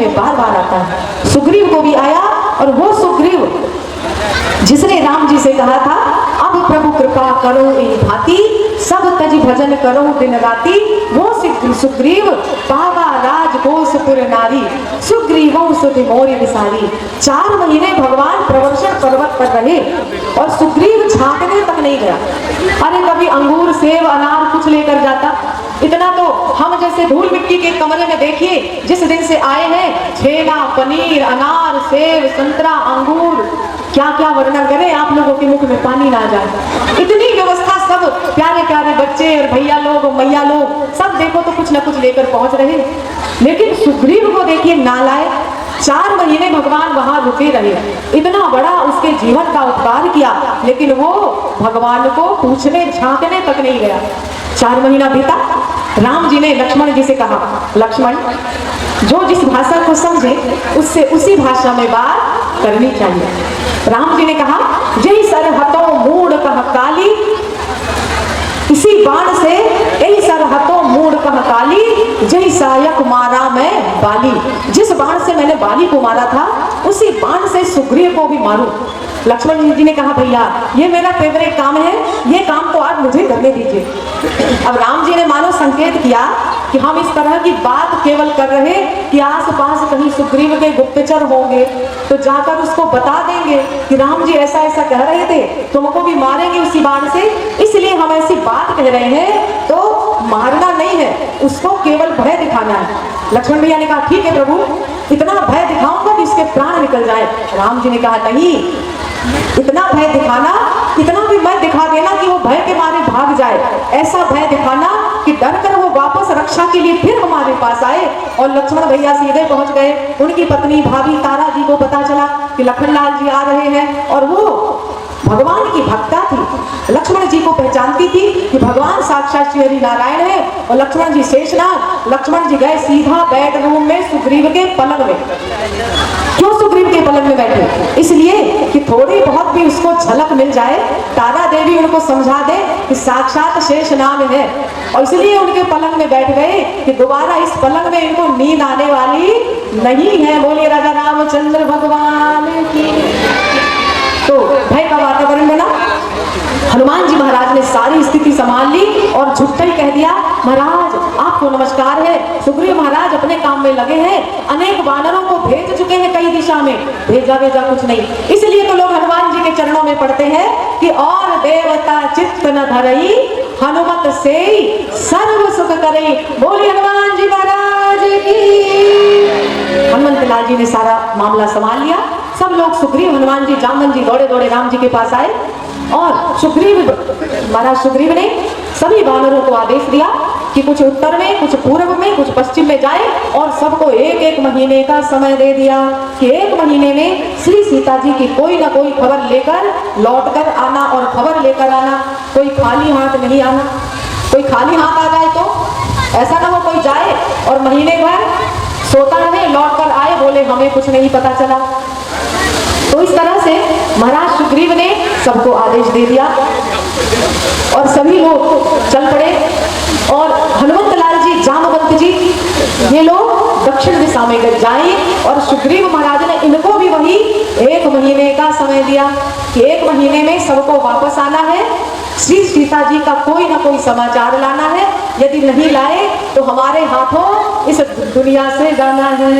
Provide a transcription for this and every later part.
में बार बार आता है। सुग्रीव को भी आया, और वो सुग्रीव जिसने राम जी से कहा था अब प्रभु कृपा करो ए भांति, सब तज भजन करो दिन राती, वो सुग्रीव पावा राजकोषपुर नारी, सुग्रीवों सुधि मोरी विसारी। 4 महीने भगवान प्रवर्षण पर्वत पर रहे और सुग्रीव झांकने तक नहीं गया। अरे कभी अंगूर सेब अनार कुछ लेकर जाता, इतना तो हम जैसे धूल मिट्टी के कमरे में देखिए, जिस दिन से आए हैं छेना पनीर अनार सेब संतरा अंगूर, क्या क्या वर्णन करें, आप लोगों के मुख में पानी ना जाए। इतनी व्यवस्था, सब प्यारे प्यारे बच्चे और भैया लोग और मैया लोग सब देखो तो कुछ न कुछ लेकर पहुंच रहे, लेकिन सुग्रीव को देखिए ना लाए। 4 महीने भगवान वहां रुके रहे, इतना बड़ा उसके जीवन का उपकार किया, लेकिन वो भगवान को पूछने झांकने तक नहीं गया। 4 महीना बीता, राम जी ने लक्ष्मण जी से कहा, लक्ष्मण जो जिस भाषा को समझे उससे उसी भाषा में बात करनी चाहिए। राम जी ने कहा, जय सरहतों मूड कह काली, इसी बाण से यही सरहतों मूड कह काली, जय सायक मारा मैं बाली। जिस बाण से मैंने बाली को मारा था उसी बाण से सुग्रीव को भी मारूं। लक्ष्मण जी ने कहा, भैया ये मेरा फेवरेट काम है, ये काम तो आज मुझे करने दीजिए। अब राम जी ने मानो संकेत किया कि हम इस तरह की बात केवल कर रहे कि आस पास कहीं सुग्रीव के गुप्तचर होंगे तो जाकर उसको बता देंगे कि राम जी ऐसा ऐसा कह रहे थे, तुमको भी मारेंगे उसी बाण से, इसलिए हम ऐसी बात कह रहे हैं, तो मारना नहीं है, उसको केवल भय दिखाना है। लक्ष्मण भैया ने कहा, ठीक है प्रभु, इतना भय दिखाऊंगा कि इसके प्राण निकल जाए। राम जी ने कहा, नहीं, इतना भय दिखाना, इतना भी मत दिखा देना कि वो भय के मारे भाग जाए, ऐसा भय दिखाना कि डर कर वो वापस रक्षा के लिए फिर हमारे पास आए। और लक्ष्मण भैया सीधे पहुंच गए। उनकी पत्नी भाभी तारा जी को पता चला कि लखनलाल जी आ रहे हैं, और वो भगवान की भक्ता थी, लक्ष्मण जी को पहचानती थी कि भगवान साक्षात श्री हरि नारायण है। और लक्ष्मण जी शेषनाग, लक्ष्मण जी गए सीधा बेडरूम में सुग्रीव के पलंग में। क्यों सुग्रीव के पलंग में बैठे? इसलिए कि थोड़ी बहुत भी उसको झलक मिल जाए, तारा देवी उनको समझा दे कि साक्षात शेषनाग है, और इसलिए उनके पलंग में बैठ गए कि दोबारा इस पलंग में इनको नींद आने वाली नहीं है। बोलिए राजा रामचंद्र भगवान की। तो भय का वातावरण बना। हनुमान जी महाराज ने सारी स्थिति संभाल ली और झुकते ही कह दिया, महाराज आपको नमस्कार है। सुग्रीव महाराज अपने काम में लगे हैं, अनेक वानरों को भेज चुके हैं कई दिशा में, भेजा कुछ नहीं। इसलिए तो लोग हनुमान जी के चरणों में पढ़ते हैं कि और देवता चित्त न धरई, हनुमत से सर्व सुख करई। बोलिए हनुमान जी महाराज की। हनुमंत लाल जी ने सारा मामला संभाल लिया। सब लोग सुग्रीव, हनुमान जी, जामन जी दौड़े दौड़े राम जी के पास आए, और सुग्रीव, महाराज सुग्रीव ने सभी वानरों को आदेश दिया कि कुछ उत्तर में, कुछ पूर्व में, कुछ पश्चिम में जाए, और सबको 1-1 महीने का समय दे दिया कि 1 महीने में श्री सीता जी की कोई ना कोई खबर लेकर लौट कर आना, और खबर लेकर आना, कोई खाली हाथ नहीं आना। कोई खाली हाथ आ जाए तो ऐसा ना हो कोई जाए और महीने भर सोता रहे, लौट कर आए बोले हमें कुछ नहीं पता चला। तो इस तरह से महाराज सुग्रीव ने सबको आदेश दे दिया और सभी लोग चल पड़े। और हनुमंत लाल जी, जामवंत जी, ये लोग दक्षिण दिशा में जाए, और सुग्रीव महाराज ने इनको भी वही 1 महीने का समय दिया कि 1 महीने में सबको वापस आना है, श्री सीता जी का कोई ना कोई समाचार लाना है, यदि नहीं लाए तो हमारे हाथों इस दुनिया से जाना है।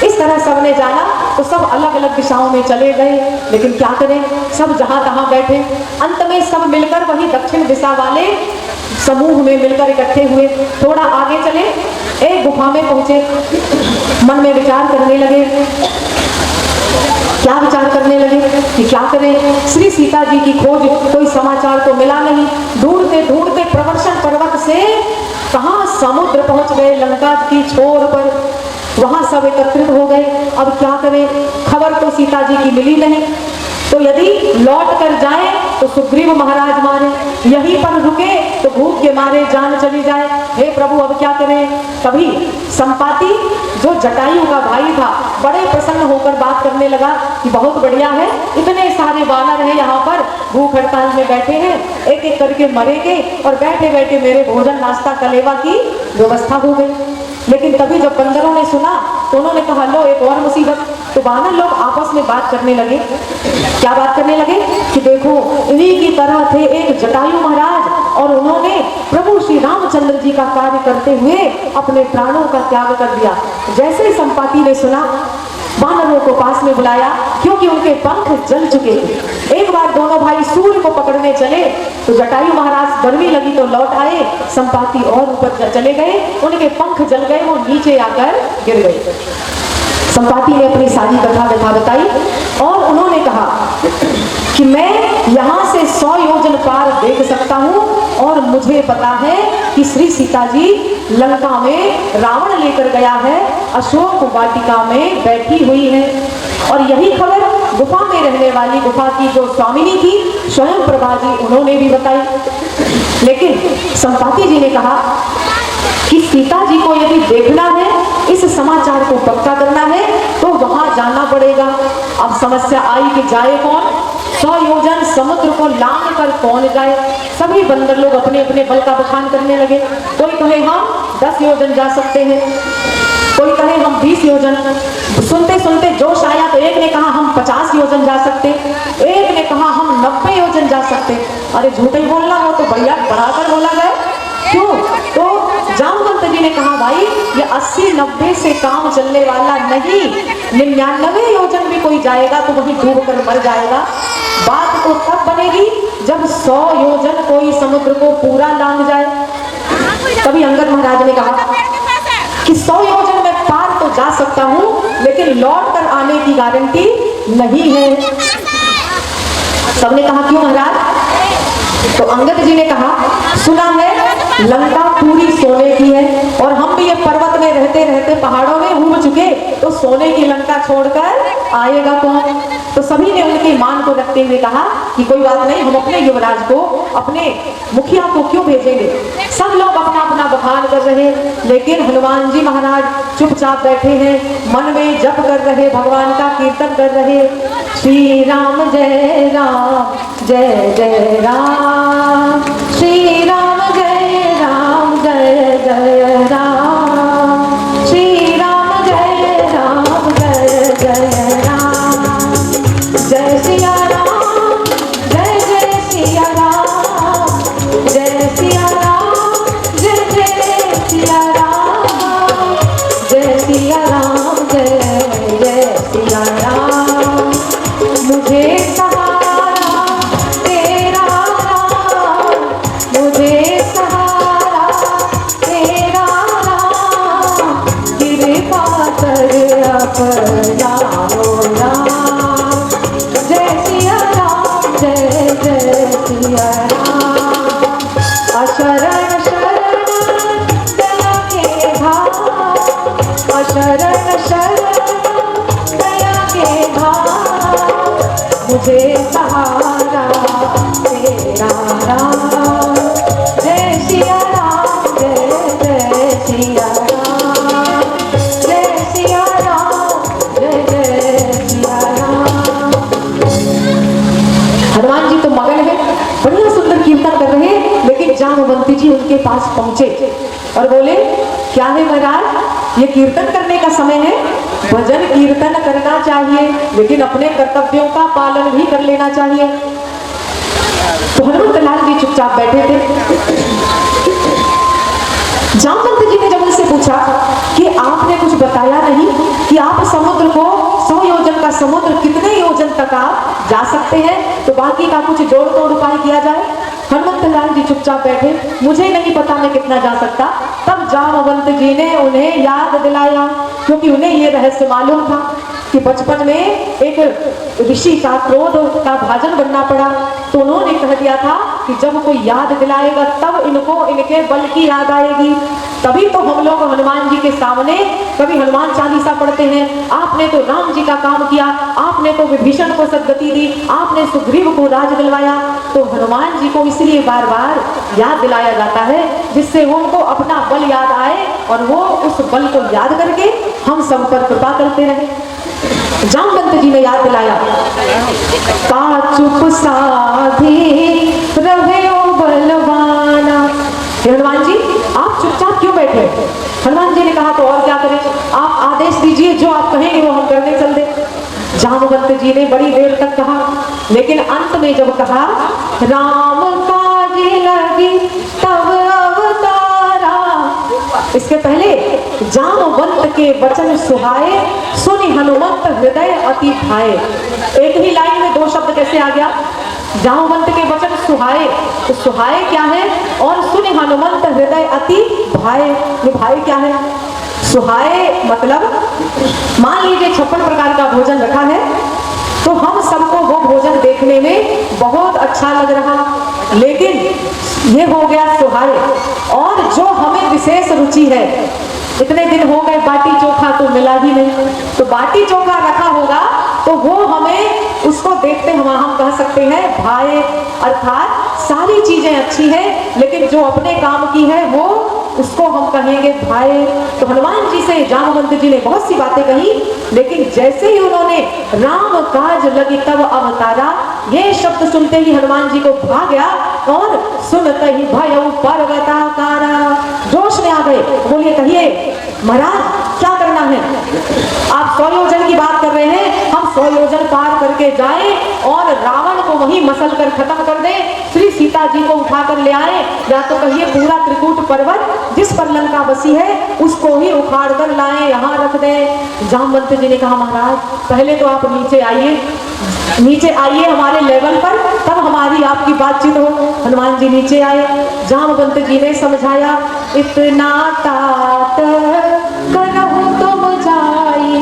इस तरह सबने जाना, तो सब अलग अलग दिशाओं में चले गए, लेकिन क्या करें, सब जहां तहां बैठे। अंत में सब मिलकर वही दक्षिण दिशा वाले समूह में मिलकर इकट्ठे हुए। थोड़ा आगे चले, एक गुफा में पहुंचे, मन में विचार करने लगे। क्या विचार करने लगे कि क्या करें, श्री सीता जी की खोज, कोई समाचार तो मिला नहीं। ढूंढते ढूंढते प्रवर्षण पर्वत से कहां समुद्र पहुंच गए, लंका की छोर पर, वहां सब एकत्रित हो गए। अब क्या करें, खबर तो सीता जी की मिली नहीं, तो यदि लौट कर जाए तो सुग्रीव महाराज मारे, यहीं पर रुके तो भूख के मारे जान चली जाए। हे प्रभु अब क्या करें। तभी संपाति, जो जटायु का भाई था, बड़े प्रसन्न होकर बात करने लगा कि बहुत बढ़िया है, इतने सारे वानर हैं यहाँ पर, भूख हड़ताल में बैठे हैं, एक एक करके मरेंगे और बैठे बैठे मेरे भोजन नाश्ता कलेवा की व्यवस्था हो गई। लेकिन तभी जब बंदरों ने सुना तो उन्होंने कहा लो एक और मुसीबत। तो वानर लोग आपस में बात करने लगे। क्या बात करने लगे कि देखो इन्हीं की तरह थे एक जटायु महाराज, और उन्होंने प्रभु श्री रामचंद्र जी का कार्य करते हुए अपने प्राणों का त्याग कर दिया। जैसे ही संपाति ने सुना, वानरों को पास में बुलाया, क्योंकि उनके पंख जल चुके थे। एक बार दोनों भाई सूर्य को पकड़ने चले तो जटायु महाराज गर्मी लगी तो लौट आए, संपाति और ऊपर चले गए, उनके पंख जल गए, वो नीचे आकर गिर गए। संपाति ने अपनी सारी कथा बताई और उन्होंने कहा कि मैं यहाँ से 100 योजन पार देख सकता हूँ, और मुझे पता है कि श्री सीता जी लंका में रावण लेकर गया है, अशोक वाटिका में बैठी हुई है। और यही खबर गुफा में रहने वाली गुफा की जो स्वामिनी थी स्वयं प्रभा जी, उन्होंने भी बताई। लेकिन संपाति जी ने कहा कि सीता जी को यदि देखना है, इस समाचार को पक्का करना है, तो वहां जाना पड़ेगा। अब समस्या आई कि जाए कौन? 100 योजन समुद्र को लांघ कर कौन जाए? सभी बंदर लोग अपने अपने बल का बखान करने लगे। कोई कहे हम 10 योजन जा सकते हैं, कोई कहे हम 20 योजन। सुनते सुनते जोश आया तो एक ने कहा हम 50 योजन जा सकते, एक ने कहा हम 90 योजन जा सकते। अरे झूठे ही बोलना हो तो बढ़िया बढ़ाकर बोला गया, क्यों? तो जामवंत जी ने कहा भाई ये 80-90 से काम चलने वाला नहीं, 99 योजन भी कोई जाएगा तो वहीं डूब कर मर जाएगा। बात तो तब बनेगी जब 100 योजन कोई समुद्र को पूरा लांघ जाए। तभी अंगद महाराज ने कहा कि 100 योजन में पार तो जा सकता हूँ, लेकिन लौट कर आने की गारंटी नहीं है। सबने कहा क्यों महाराज? तो अंगद जी ने कहा सुना है लंका पूरी सोने की है, और हम भी ये पर्वत में रहते रहते पहाड़ों में घूम चुके, तो सोने की लंका छोड़कर आएगा कौन? तो सभी ने उनकी मान को रखते हुए कहा कि कोई बात नहीं, हम अपने युवराज को, अपने मुखिया को क्यों भेजेंगे। सब लोग अपना अपना बखान कर रहे, लेकिन हनुमान जी महाराज चुपचाप बैठे हैं, मन में जप कर रहे, भगवान का कीर्तन कर रहे। श्री राम जय जय राम, श्री राम जय जय राम, श्री राम जय जय राम, जय सिया राम, जय जय सिया राम, जय सिया राम, जय जय सिया राम, जय सिया राम, जय जय सिया राम। मुझे सहारा तेरा राम, मुझे सहारा तेरा राम, कृपा कर अपनाओ राम, जय सिया राम, जय जय सिया राम। अशरण शरण दया के धाम, अशरण शरण दया के धाम, मुझे सहारा तेरा राम, जय सिया राम, जय जय सिया राम, जय सिया राम, जय जय सिया राम। हनुमान जी तो मगन है, बढ़िया सुंदर कीर्तन कर रहे हैं, लेकिन जामवंती जी उनके पास पहुंचे और बोले क्या है महाराज, ये कीर्तन करने का समय है, भजन कीर्तन करना चाहिए, लेकिन अपने कर्तव्यों का पालन भी कर लेना चाहिए। तो हनुमत लाल जी चुपचाप बैठे थे। जामवंत जी ने जब उनसे पूछा कि आपने कुछ बताया नहीं कि आप समुद्र को 100 योजन का समुद्र कितने योजन तक आप जा सकते हैं, तो बाकी का कुछ जोड़ तोड़ उपाय किया जाए। हनुमत लाल जी चुपचाप बैठे, मुझे नहीं पता मैं कितना जा सकता। तब जामवंत जी ने उन्हें याद दिलाया, क्योंकि उन्हें ये रहस्य मालूम था कि बचपन में एक ऋषि का क्रोध का भाजन बनना पड़ा, तो उन्होंने कह दिया था कि जब कोई याद दिलाएगा तब इनको इनके बल की याद आएगी। तभी तो हम लोग हनुमान जी के सामने कभी हनुमान चालीसा पढ़ते हैं। आपने तो राम जी का काम किया, आपने तो विभीषण को सद्गति दी, आपने सुग्रीव को राज दिलवाया। तो हनुमान जी को इसलिए बार बार याद दिलाया जाता है, जिससे उनको अपना बल याद आए और वो उस बल को याद करके हम सब पर कृपा करते रहे। जामवंत जी ने याद दिलाया, का चुप साधी रहे ओ बलवाना। हनुमान जी आप चुपचाप क्यों बैठे? हनुमान जी ने कहा तो और क्या करें, आप आदेश दीजिए, जो आप कहेंगे वो हम करने चल दें। जामवंत जी ने बड़ी देर तक कहा, लेकिन अंत में जब कहा राम काज लगी तब अवतारा, इसके पहले जामवंत के वचन सुहाए, सुनि हनुमंत हृदय अति भाए। एक ही लाइन में दो शब्द कैसे आ गया? जामवंत के वचन सुहाए, तो सुहाए क्या है, और सुनि हनुमंत हृदय अति भाए। ये भाए क्या है? सुहाए मतलब मान लीजिए 56 प्रकार का भोजन रखा है, तो हम सबको वो भोजन देखने में बहुत अच्छा लग रहा, लेकिन ये हो गया सुहाए। और जो हमें विशेष रुचि है, इतने दिन हो गए बाटी चोखा तो मिला ही नहीं, तो बाटी चोखा रखा होगा तो वो हमें उसको देखते हम कह सकते हैं भाए। अर्थात सारी चीजें अच्छी हैं, लेकिन जो अपने काम की है वो उसको हम कहेंगे भाए। तो हनुमान जी से जामवंत जी ने बहुत सी बातें कही, लेकिन जैसे ही उन्होंने राम काज लगी तब अवतारा, ये शब्द सुनते ही हनुमान जी को भाग गया और सुनते ही भयउ पर्वताकारा, जोश में आ गए। बोलिए, कहिए महाराज क्या करना है? आप 100 योजन की बात कर रहे हैं, हम 100 योजन पार करके जाएं और रावण को वहीं मसल कर खत्म कर दें, श्री सीता जी को उठाकर ले आए, या तो कहिए पूरा त्रिकूट पर्वत जिस पर लंका बसी है उसको ही उखाड़ कर लाएं, यहाँ रख दें। जामवंत जी ने कहा महाराज पहले तो आप नीचे आइए, नीचे आइए हमारे लेवल पर, तब हमारी आपकी बातचीत हो। हनुमान जी नीचे आए, जामवंत जी ने समझाया, इतना तात करहु तुम जाई,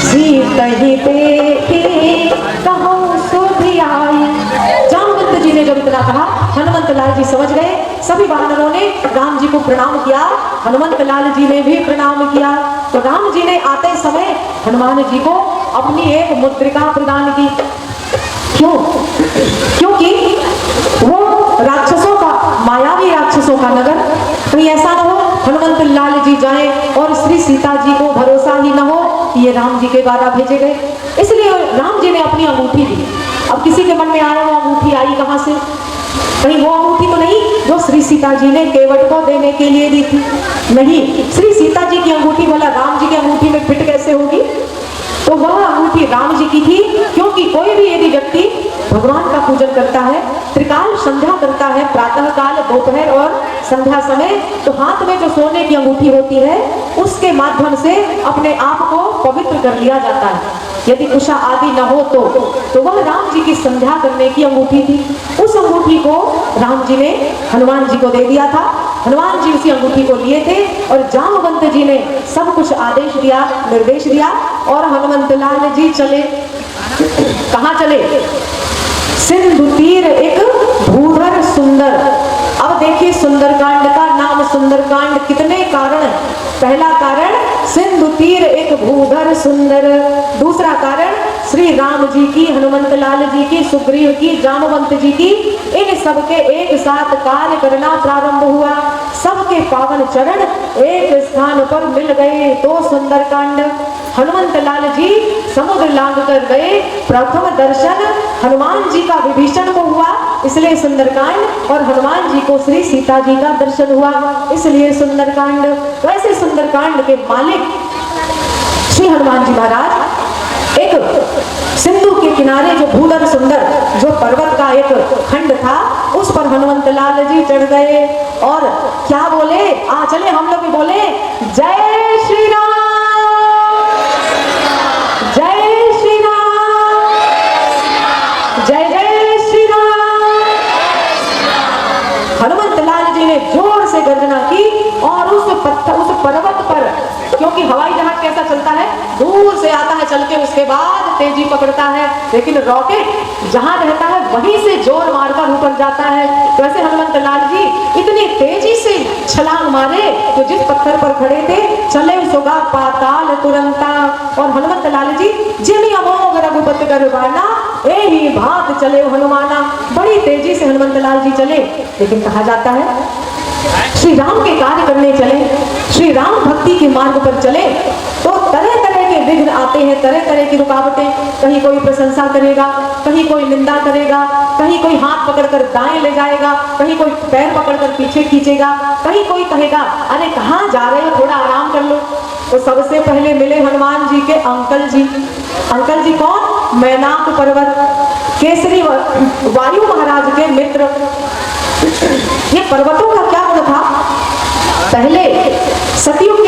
सीतहि देखी कहूँ सुधि आई। जामवंत जी ने जब इतना कहा, हनुमंत लाल जी समझ गए। सभी वानरों ने राम जी को प्रणाम किया, हनुमंत लाल जी ने भी प्रणाम किया। तो राम जी ने आते समय हनुमान जी को अपनी एक मुद्रिका प्रदान की। क्यों? क्योंकि वो राक्षसों का, मायावी राक्षसों का नगर, कहीं ऐसा न हो हनुमंत लाल जी जाएं और श्री सीता जी को भरोसा ही न हो कि ये राम जी के द्वारा भेजे गए, इसलिए राम जी ने अपनी अंगूठी दी। अब किसी के मन में आया वो अंगूठी आई कहां से? कहीं वो अंगूठी तो नहीं जो श्री सीता जी ने केवट को देने के लिए दी थी? नहीं, श्री सीता जी की अंगूठी भला राम जी की अंगूठी में फिट कैसे होगी? तो वह अंगूठी राम जी की थी, क्योंकि कोई भी यदि व्यक्ति भगवान का पूजन करता है, त्रिकाल संध्या करता है, प्रातः काल, दोपहर और संध्या समय, तो हाथ में जो सोने की अंगूठी होती है उसके माध्यम से अपने आप को पवित्र कर लिया जाता है। यदि कुशा आदि न हो तो वह राम जी की संध्या करने की अंगूठी थी। उस अंगूठी को राम जी ने हनुमान जी को दे दिया था। हनुमान जी उसी अंगूठी को लिए थे और जामवंत जी ने सब कुछ आदेश दिया, निर्देश दिया, और हनुमंत लाल जी चले। कहाँ चले? सिंधु तीर एक भूधर सुंदर। अब देखिए सुंदरकांड का नाम सुंदरकांड, कितने कारण? पहला कारण सिंधु तीर एक भूधर सुंदर, दूसरा कारण श्री राम जी की, हनुमंत लाल जी की, सुग्रीव की, जामवंत जी की, इन सबके एक साथ कार्य करना प्रारंभ हुआ। सबके पावन चरण एक स्थान पर मिल गए, तो सुंदरकांड। हनुमंत लाल जी समुद्र लांघ कर गए, प्रथम दर्शन हनुमान जी का विभीषण को हुआ, इसलिए सुंदरकांड, और हनुमान जी को श्री सीता जी का दर्शन हुआ, इसलिए सुंदरकांड। वैसे सुंदरकांड के मालिक श्री हनुमान जी महाराज एक सिंधु के किनारे जो भूधर सुंदर जो पर्वत का एक खंड था, उस पर हनुमंत लाल जी चढ़ गए और क्या बोले? चले हम लोग भी बोले, जय श्री राम, जय श्री राम, जय जय श्री राम। हनुमंत लाल जी ने जोर से गर्जना की और उस पर्वत पर, क्योंकि हवाई जहाज कैसा चलता है, दूर से आता है चल के, उसके बाद तेजी पकड़ता है, लेकिन रॉकेट जहां रहता है वहीं से जोर मारकर ऊपर जाता है। तो ऐसे हनुमंत लाल जी इतनी तेजी से छलांग मारे तो जिस पत्थर पर खड़े थे चले सोगा पाताल तुरंता। और हनुमंत लाल जी जिमी अमोघ रघुपति कर बाना, एही भात चले हनुमाना। बड़ी तेजी से हनुमंत लाल जी चले, लेकिन कहा जाता है श्री राम के कार्य करने चले, श्री राम भक्ति के मार्ग पर चले, तो तरह तरह के में विघ्न आते हैं, तरह तरह की रुकावटें। कहीं कोई प्रशंसा करेगा, कहीं कोई निंदा करेगा, कहीं कोई हाथ पकड़कर दाएं ले जाएगा, कहीं कोई पैर पकड़कर पीछे खींचेगा, कहीं कोई कहेगा अरे कहाँ जा रहे हो, थोड़ा आराम कर लो। तो सबसे पहले मिले हनुमान जी के अंकल जी। अंकल जी कौन? मैनाक पर्वत, केसरी वायु महाराज के मित्र। ये पर्वतों का क्या गुण था? पहले सतयुग